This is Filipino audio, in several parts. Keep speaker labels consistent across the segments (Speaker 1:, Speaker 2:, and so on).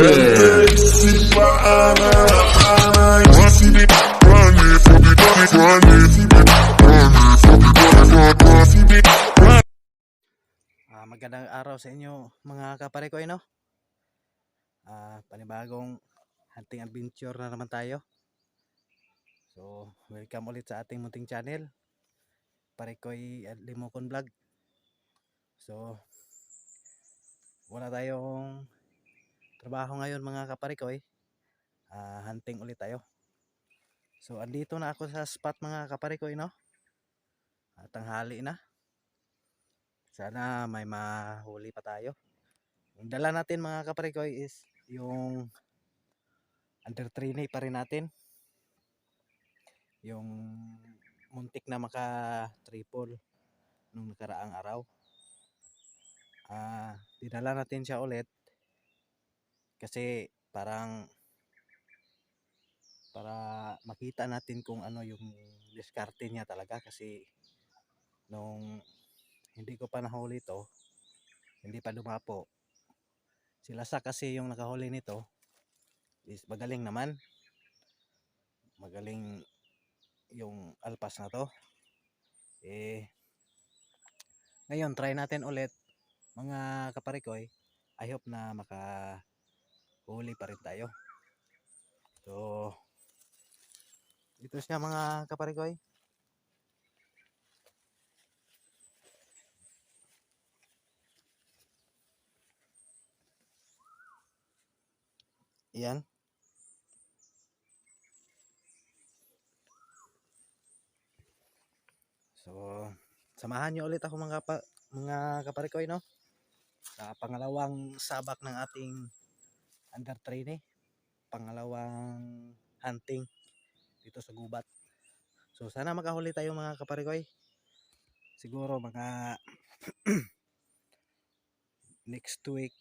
Speaker 1: Magandang araw sa inyo mga kapare ko, no? Panibagong hunting adventure na naman tayo. So, welcome ulit sa ating munting channel, Parekoy at Limokon Vlog. So, wala tayong trabaho ngayon mga kapare ko, hunting ulit tayo. So, andito na ako sa spot mga kapare ko, no? Tanghali na. Sana may mahuli pa tayo. Yung dala natin mga kapare ko is yung under training pa rin natin. Yung muntik na maka triple nung nakaraang araw. Dinala natin siya ulit kasi para makita natin kung ano yung diskarte niya talaga, kasi nung hindi ko pa nahuli to, hindi pa dumapo, sila sa kasi yung nakahuli nito is magaling naman, magaling yung alpas na to. Ngayon try natin ulit mga kaparikoy. I hope na makahuli pa rin tayo. So ito siya mga kaparikoy. Yan. So samahan nyo ulit ako mga kaparikoy, no? Sa pangalawang sabak ng ating under training, pangalawang hunting dito sa gubat. So sana makahuli tayo mga kaparikoy. Siguro mga next week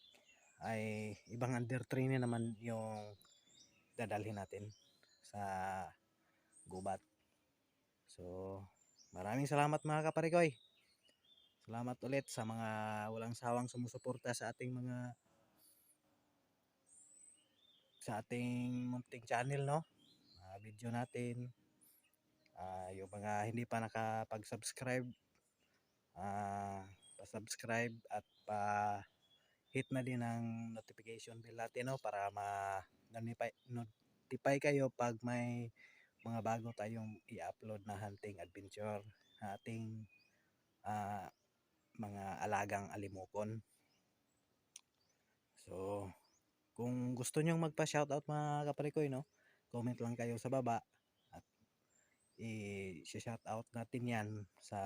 Speaker 1: ay ibang under training naman yung dadalhin natin sa gubat. So maraming salamat mga kaparikoy. Salamat ulit sa mga walang sawang sumusuporta sa ating munting channel, no? Video natin. Yung mga hindi pa nakapag-subscribe, pa-subscribe at pa-hit na din ang notification bell natin, no? Para notify kayo pag may mga bago tayong i-upload na hunting adventure na ating mga alagang alimokon. So kung gusto nyong magpa-shoutout mga kaparikoy, no? Comment lang kayo sa baba at i-shoutout natin yan sa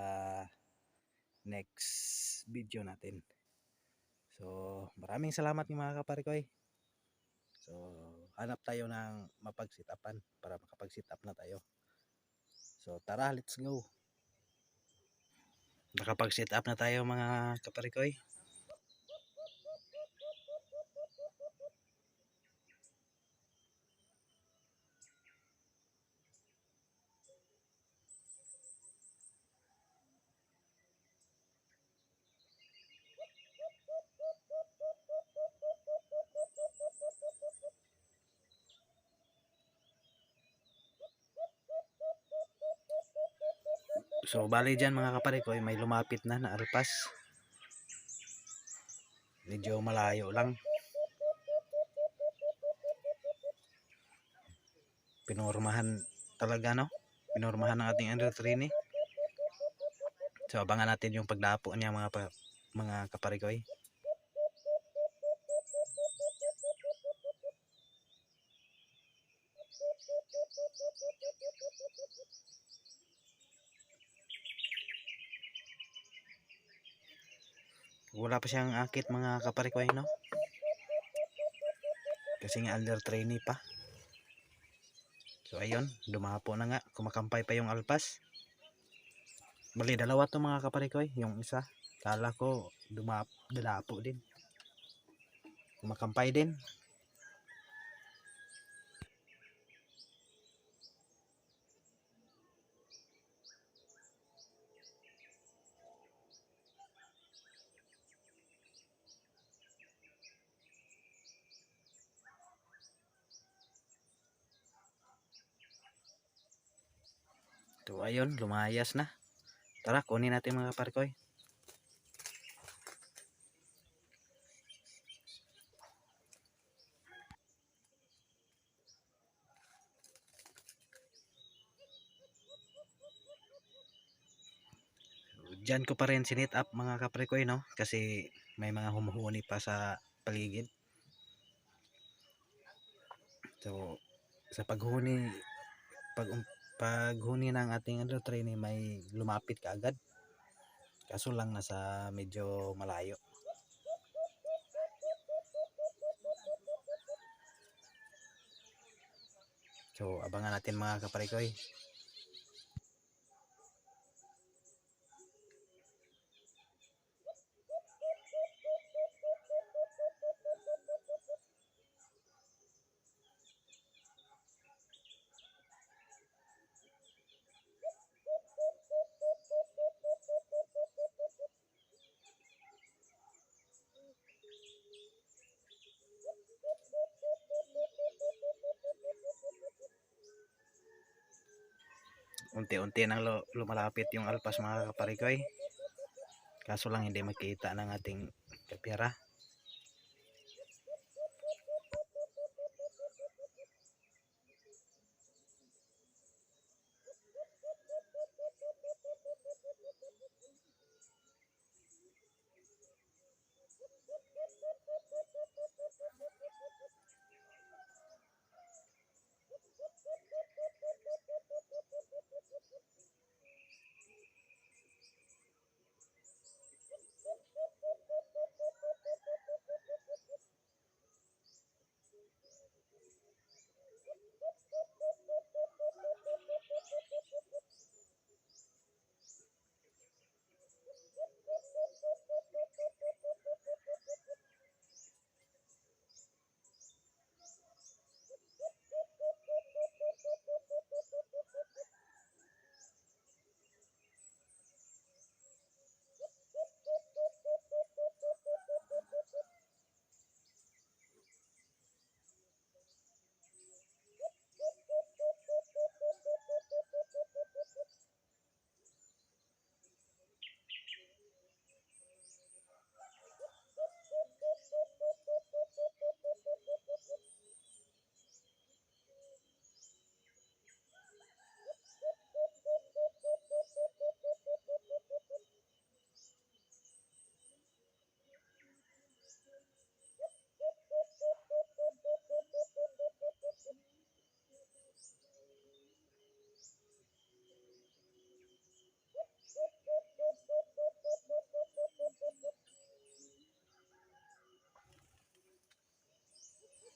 Speaker 1: next video natin. So maraming salamat mga kaparikoy. So hanap tayo ng mapag-sit-upan para makapag-sit-up na tayo. So tara, let's go. Nakapag-sit up na tayo mga kaparikoy. So bali dyan mga kaparikoy, may lumapit na alpas. Medyo malayo lang. Pinormahan talaga, no? Pinormahan ng ating under training. So abangan natin yung pagdapo niya mga kaparikoy. Wala pa siyang akit mga kaparikoy, no? Kasi nga under trainee pa. So ayun, dumapo na nga. Kumakampay pa yung alpas. Bali dalawa to mga kaparikoy. Yung isa, kala ko dadapo din. Kumakampay din. So ayun, lumayas na. Tara, kunin natin mga kaparikoy. Diyan ko pa rin sinit up mga kaparikoy, no? Kasi may mga humuhuni pa sa paligid. So sa paghuni, paghuni ng ating trainee, may lumapit kaagad. Kaso lang nasa medyo malayo. So abangan natin mga kaparikoy. Unti-unti nang lumalapit yung alpas mga kaparikoy. Kaso lang hindi makita ng ating kapira.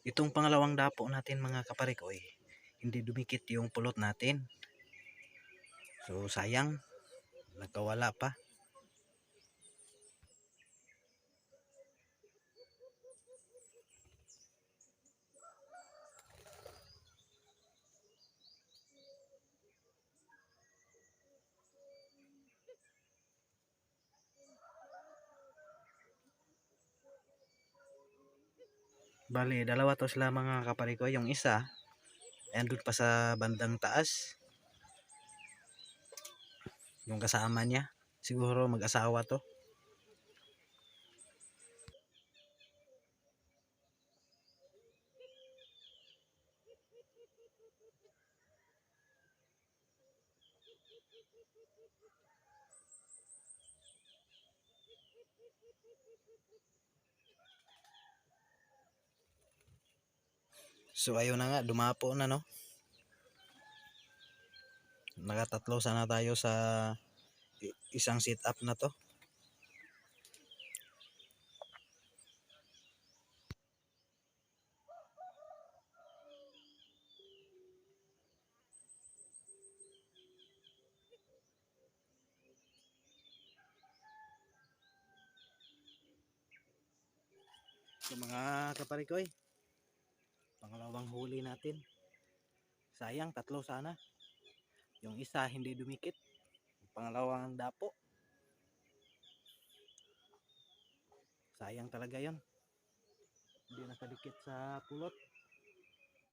Speaker 1: Itong pangalawang dapo natin mga kaparikoy, hindi dumikit yung pulot natin. So sayang, nagkawala pa. Bali, dalawa to sila mga kaparikoy. Yung isa, andun pa sa bandang taas. Yung kasama niya, siguro mag-asawa to. So ayun na nga, dumapo na, no? Nakatatlo sana tayo sa isang sit up na to. So mga kaparikoy, pangalawang huli natin. Sayang, tatlo sana. Yung isa hindi dumikit. Pangalawang dapo. Sayang talaga yon. Hindi nakadikit sa pulot.